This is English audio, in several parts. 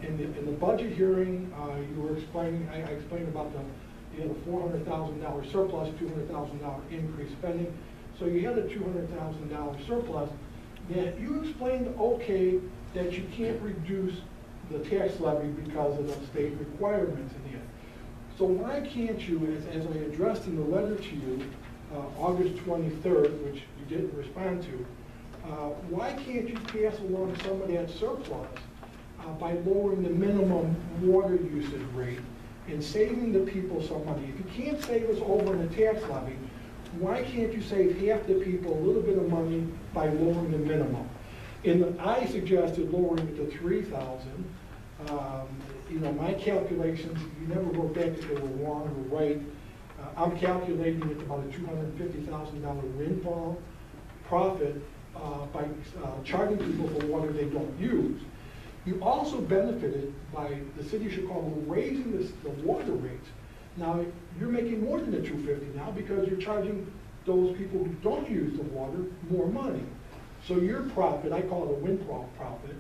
In the budget hearing, you were explaining, I explained about you had a $400,000 surplus, $200,000 increased spending. So you had a $200,000 surplus. That you explained, okay, that you can't reduce the tax levy because of the state requirements in the end. So why can't you, as I addressed in the letter to you, August 23rd, which you didn't respond to, why can't you pass along some of that surplus by lowering the minimum water usage rate and saving the people some money? If you can't save us over in the tax levy, why can't you save half the people a little bit of money by lowering the minimum? And I suggested lowering it to $3,000. You know, my calculations, you never wrote back if they were wrong or right. I'm calculating it's about a $250,000 windfall profit by charging people for water they don't use. You also benefited by the city of Chicago raising the water rates. Now, you're making more than the $250 now because you're charging those people who don't use the water more money. So your profit, I call it a windfall profit,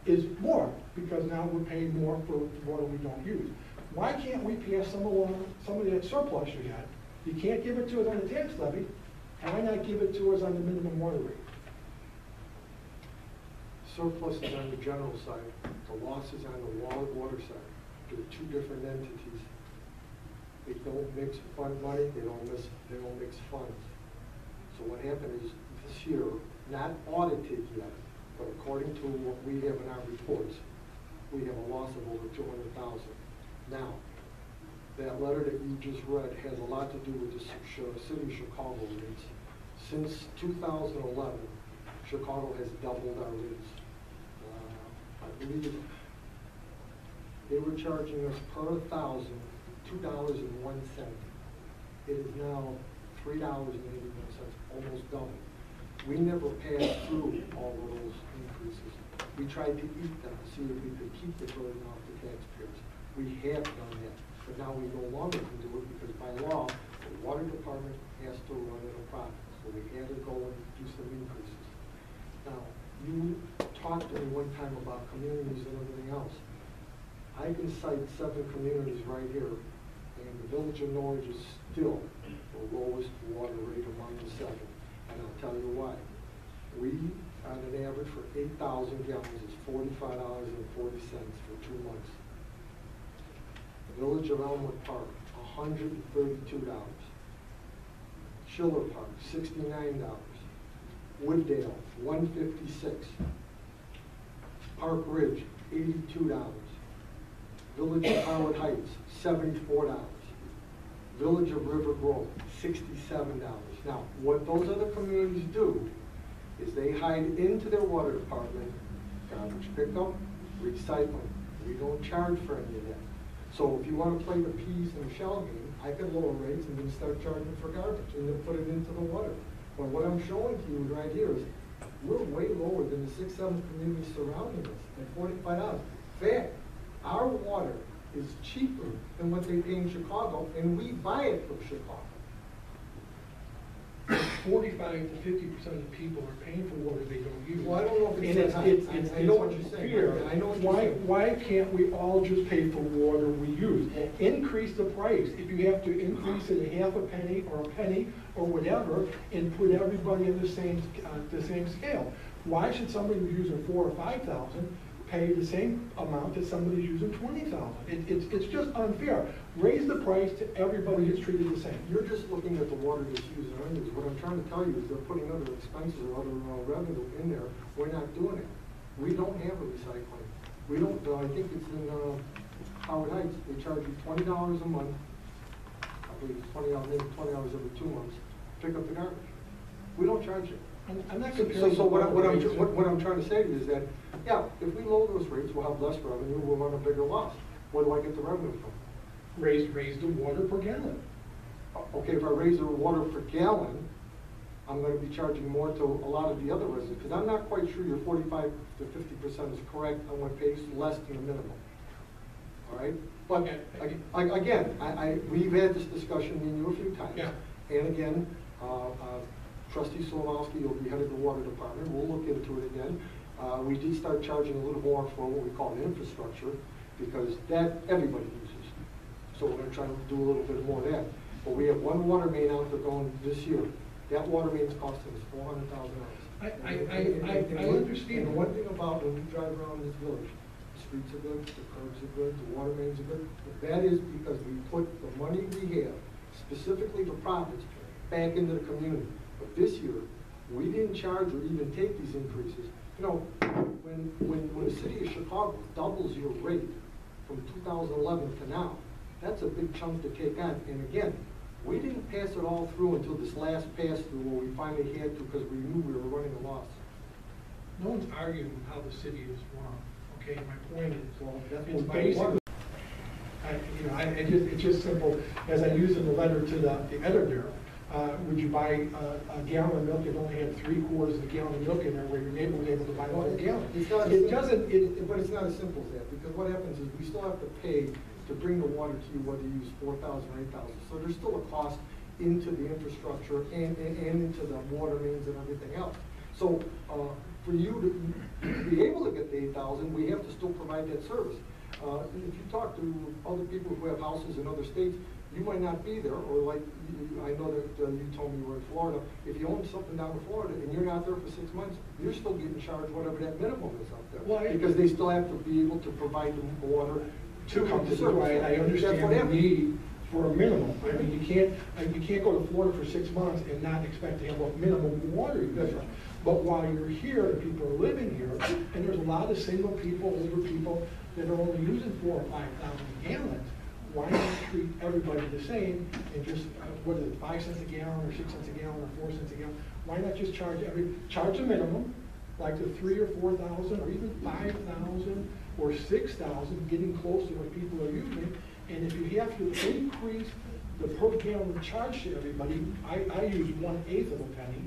is more because now we're paying more for water we don't use. Why can't we pass some of that surplus you had? You can't give it to us on the tax levy. Why not give it to us on the minimum water rate? Surplus is on the general side. The loss is on the water side. They're two different entities. They don't mix fund money. They don't mix funds. So what happened is this year, not audited yet, but according to what we have in our reports, we have a loss of over $200,000. Now, that letter that you just read has a lot to do with the city of Chicago rates. Since 2011, Chicago has doubled our rates. I believe they were charging us per 1,000 $2.01. It is now $3.81, almost double. We never passed through all of those increases. We tried to eat them to see if we could keep the burden off the taxpayers. We have done that, but now we no longer can do it because by law, the water department has to run at a profit. So we had to go and do some increases. Now, you talked to me one time about communities and everything else. I can cite 7 communities right here, and the village of Norridge is still the lowest water rate among the 7. And I'll tell you why. We, on an average for 8,000 gallons, is $45.40 for 2 months. The village of Elmwood Park, $132. Schiller Park, $69. Wooddale, $156. Park Ridge, $82. Village of Howard Heights, $74. Village of River Grove, $67. Now, what those other communities do is they hide into their water department garbage pickup, recycling. We don't charge for any of that. So if you want to play the peas and shell game, I can lower rates and then start charging for garbage and then put it into the water. But what I'm showing to you right here is we're way lower than the 6, 7 communities surrounding us at $45. In fact, our water is cheaper than what they pay in Chicago, and we buy it from Chicago. 45 to 50% of the people are paying for water they don't use. Well, I don't know if it's I know what you're saying. I know what you're saying. Why can't we all just pay for water we use? Increase the price. If you have to increase it a half a penny or a penny or whatever, and put everybody in the same scale. Why should somebody who's using 4,000 or 5,000 pay the same amount that somebody's using 20,000? It's just unfair. Raise the price to everybody gets treated the same. You're just looking at the water that's used and unused. What I'm trying to tell you is they're putting other expenses or other revenue in there. We're not doing it. We don't have a recycling. We don't. I think it's in Howard Heights. They charge you $20 a month. I believe it's $20, maybe $20 every 2 months. Pick up the garbage. We don't charge it. I'm not comparing. So what I'm trying to say to you is that, yeah, if we lower those rates, we'll have less revenue. We'll run a bigger loss. Where do I get the revenue from? Raise the water per gallon. Okay, if I raise the water per gallon, I'm going to be charging more to a lot of the other residents, because I'm not quite sure your 45 to 50% is correct on what pays less than the minimum. All right? But again, we've had this discussion with you a few times. Yeah. And again, Trustee Solomowski will be head of the water department. We'll look into it again. We did start charging a little more for what we call the infrastructure, because that everybody uses. So we're gonna try to do a little bit more of that. But we have one water main out there going this year. That water main's costing us $400,000. I understand. And one thing about when you drive around this village, the streets are good, the curbs are good, the water mains are good. But that is because we put the money we have, specifically the profits, back into the community. But this year, we didn't charge or even take these increases. You know, when the city of Chicago doubles your rate from 2011 to now, that's a big chunk to take on. And again, we didn't pass it all through until this last pass-through where we finally had to, because we knew we were running a loss. No one's arguing how the city is run, okay? My point is, Well, that's it's what basically, it's just simple, as I use in the letter to the editor, would you buy a gallon of milk that only had 3/4 of a gallon of milk in there, where your neighbor was able to buy a whole gallon? It's not It doesn't, but it's not as simple as that, because what happens is we still have to pay to bring the water to you, whether you use 4,000 or 8,000. So there's still a cost into the infrastructure and into the water mains and everything else. So for you to be able to get the 8,000, we have to still provide that service. If you talk to other people who have houses in other states, you might not be there, or like, I know that you told me you were in Florida. If you own something down in Florida and you're not there for 6 months, you're still getting charged whatever that minimum is out there. Well, because they still have to be able to provide the water to come to the right. I understand the need for a minimum. I mean, you can't go to Florida for 6 months and not expect to have a minimum water usage. But while you're here, and people are living here, and there's a lot of single people, older people that are only using 4,000 or 5,000 gallons, why not treat everybody the same and just, what is it, 5 cents a gallon, or 6 cents a gallon, or 4 cents a gallon? Why not just charge a minimum, like the 3,000 or 4,000, or even 5,000 or 6,000, getting close to what people are using. And if you have to increase the per gallon charge to everybody, I use 1/8 of a penny.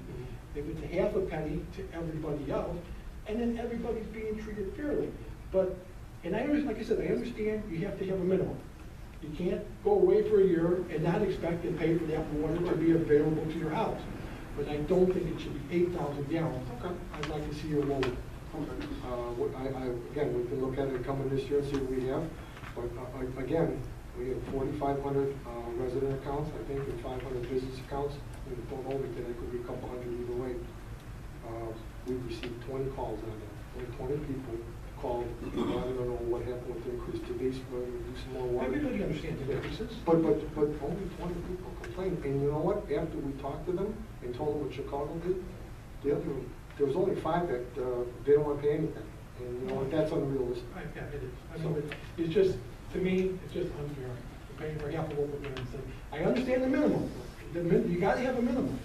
If it's a half a penny to everybody else, and then everybody's being treated fairly. But, and like I said, I understand you have to have a minimum. You can't go away for a year and not expect to pay for that water to be available to your house. But I don't think it should be 8,000 gallons. Okay. I'd like to see a lower. Again, we can look at it coming this year and see what we have. But again, we have 4,500 resident accounts, I think, and 500 business accounts. And don't hold me to that, could be a couple hundred either way. We've received 20 calls on that. Only 20 people called. I don't know what happened with the increase. Today's going to do some more water. Everybody understands the differences. But only 20 people complained. And you know what? After we talked to them and told them what Chicago did, there was only 5 that didn't want to pay anything. And you know what? That's unrealistic. Yeah, it is. I mean, it's just, to me, it's just unfair. You're paying for half of what we're going to say. I understand the minimum. You got to have a minimum.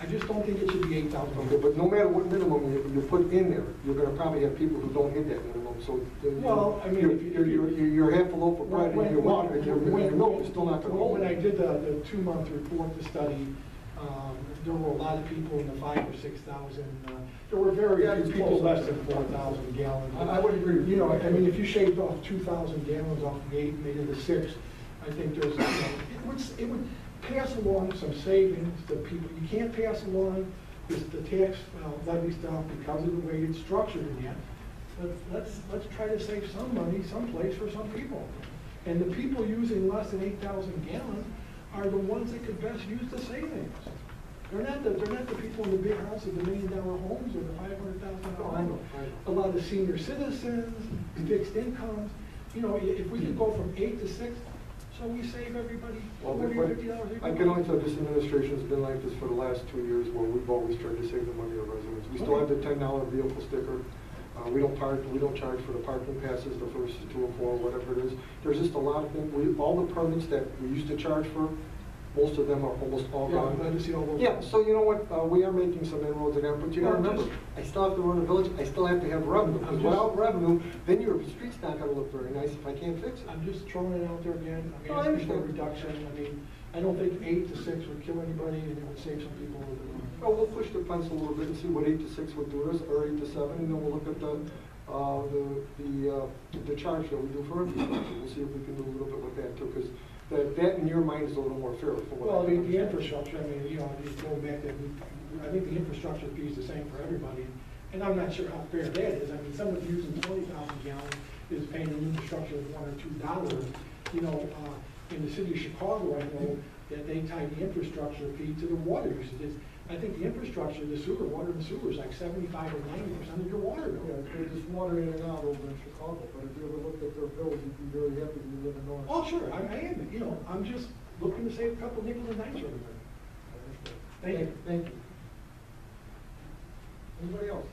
I just don't think it should be 8,000. Okay, but no matter what minimum you put in there, you're going to probably have people who don't hit that minimum. So well, I mean, you're half a loaf of bread and your water and your milk is still not going to go. When I did the 2-month report, the study, there were a lot of people in the 5,000 or 6,000. There were very few people less than 4,000 gallons. I would agree with you. You know, I mean, if you shaved off 2,000 gallons off the 8, made it a 6, I think there's, it would pass along some savings to people. You can't pass along the tax levy stuff because of the way it's structured in that. But let's try to save some money someplace for some people. And the people using less than 8,000 gallons are the ones that could best use the savings. They're not the people in the big houses, the $1 million homes, or the $500,000 homes. A lot of senior citizens, fixed incomes. You know, if we could go from 8 to 6. So we save everybody $40 or $50 I can only tell this administration's been like this for the last 2 years, where we've always tried to save the money of residents. We still have the $10 vehicle sticker. We don't charge for the parking passes, the first 2 or 4, whatever it is. There's just a lot of things. All the permits that we used to charge for, most of them are almost all gone. I'm glad to see all those. Yeah, so you know what, we are making some inroads again, but you gotta remember, I still have to run the village, I still have to have revenue. Because without revenue, then your street's not gonna look very nice if I can't fix it. I'm just throwing it out there again. No, I asking for a understand. reduction. I mean, I don't think 8 to 6 would kill anybody, and it would save some people a little bit more. Well, we'll push the pencil a little bit and see what 8 to 6 would do us, or 8 to 7, and then we'll look at the charge that we do for infrastructure. We'll see if we can do a little bit with that too, because that in your mind is a little more fair. Well, the infrastructure, I mean, you know, just going back to, I think the infrastructure fee is the same for everybody. And I'm not sure how fair that is. I mean, someone using 20,000 gallons is paying an infrastructure of $1 or $2. You know, in the city of Chicago, I know that they tie the infrastructure fee to the water usage. I think the infrastructure, the sewer, water and sewer is like 75 or 90% of your water bill. Yeah, they're just water in and out over in Chicago, but if you ever looked at their bills, you'd be very happy if you live in Norridge. Oh, sure, I am, you know, I'm just looking to save a couple nickels and dimes over there. I understand. Thank you. Thank you. Anybody else?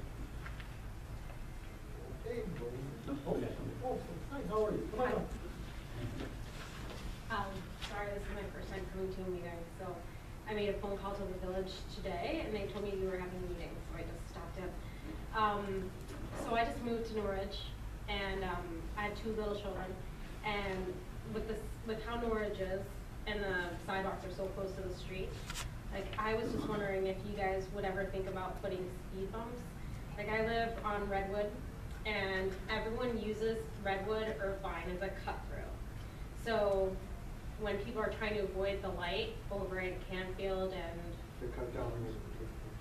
Okay. Oh, hi, how are you? Come on up. Sorry, this is my first time coming to you guys, so I made a phone call to the village today, and they told me you were having a meeting, so I just stopped in. So I just moved to Norridge, and I have 2 little children, and with how Norridge is, and the sidewalks are so close to the street, like, I was just wondering if you guys would ever think about putting speed bumps. Like, I live on Redwood, and everyone uses Redwood or Vine as a cut-through. So when people are trying to avoid the light over in Canfield and They cut down.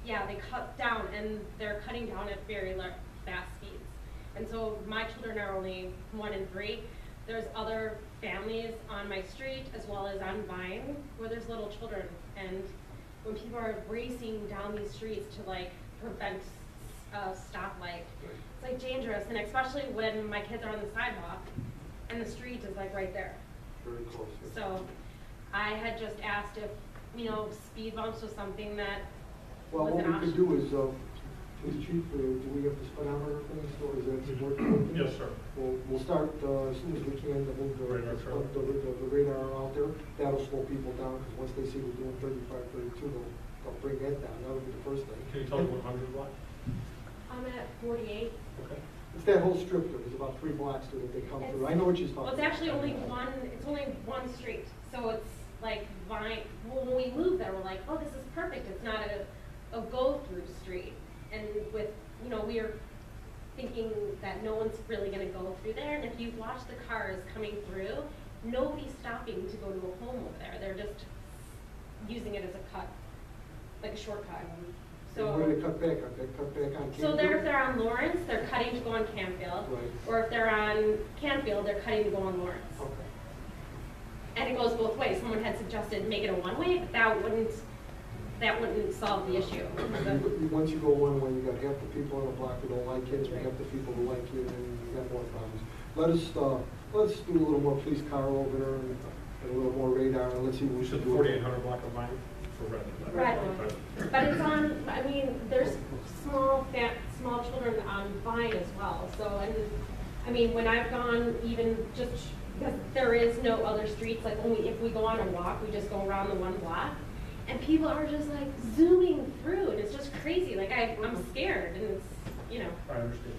yeah, they cut down, and they're cutting down at very fast speeds. And so my children are only 1 and 3. There's other families on my street as well as on Vine where there's little children. And when people are racing down these streets to like prevent a stoplight, it's like dangerous. And especially when my kids are on the sidewalk and the street is like right there. Very close. Yeah. So I had just asked if, you know, speed bumps was something that Well, was what an we could option. do is, Police Chief, do we have the speedometer things, or is that working? Yes, sir. We'll start as soon as we can to move the radar out there. That'll slow people down, because once they see we're doing 35, 32, they'll bring that down. That'll be the first thing. Can you tell me what 100 block? I'm at 48. Okay. It's that whole strip there. There's about 3 blocks there that they come through. I know what you're talking Well, about. it's actually only one street. So it's like Vine, well, when we moved there, we're like, oh, this is perfect. It's not a go-through street. And with, you know, we are thinking that no one's really gonna go through there. And if you watch the cars coming through, nobody's stopping to go to a home over there. They're just using it as a cut, like a shortcut. So Where do they cut back on? They cut back on So Canfield? if they're on Lawrence, they're cutting to go on Canfield. Right. Or if they're on Canfield, they're cutting to go on Lawrence. Okay. And it goes both ways. Someone had suggested make it a one-way, but that wouldn't solve the issue. Once you go one way, you got half the people on the block who don't like it, and half the people who like it, and you got more problems. Let's do a little more police car over there and a little more radar, and let's see what we We said should do. 4800 block of mine for red. Redwood. But it's on, I mean, there's small children on Vine as well. So, and I mean, when I've gone even just, because there is no other streets, like only if we go on a walk, we just go around the 1 block. And people are just like zooming through, and it's just crazy. Like I'm scared, and it's, you know, I understand.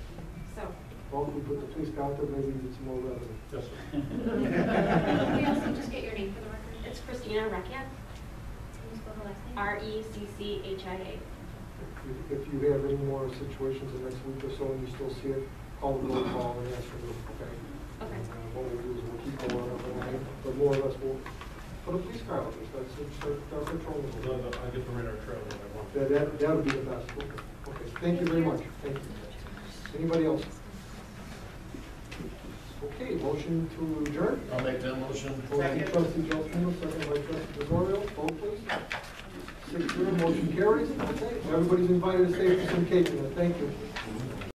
so. Well, if we put the police car out there, maybe we get some more revenue. Yes, sir. Can we also just get your name for the record? It's Christina Recchia, Can you spell the last name? Recchia. If you have any more situations in the next week or so and you still see it, call the roll call and ask for me, okay? Okay. And, what we'll do is we'll keep going up and on, but more or less we'll put a police car out there, start patrolling. No, I get the radar trail when I want. That would be the best. Okay, thank you very much. Thank you. Anybody else? Okay, motion to adjourn. I'll make that motion. Motion by trustee Jones, second by trustee Gregorio, vote please. 6-0, motion carries. Everybody's invited to stay for some cake, thank you.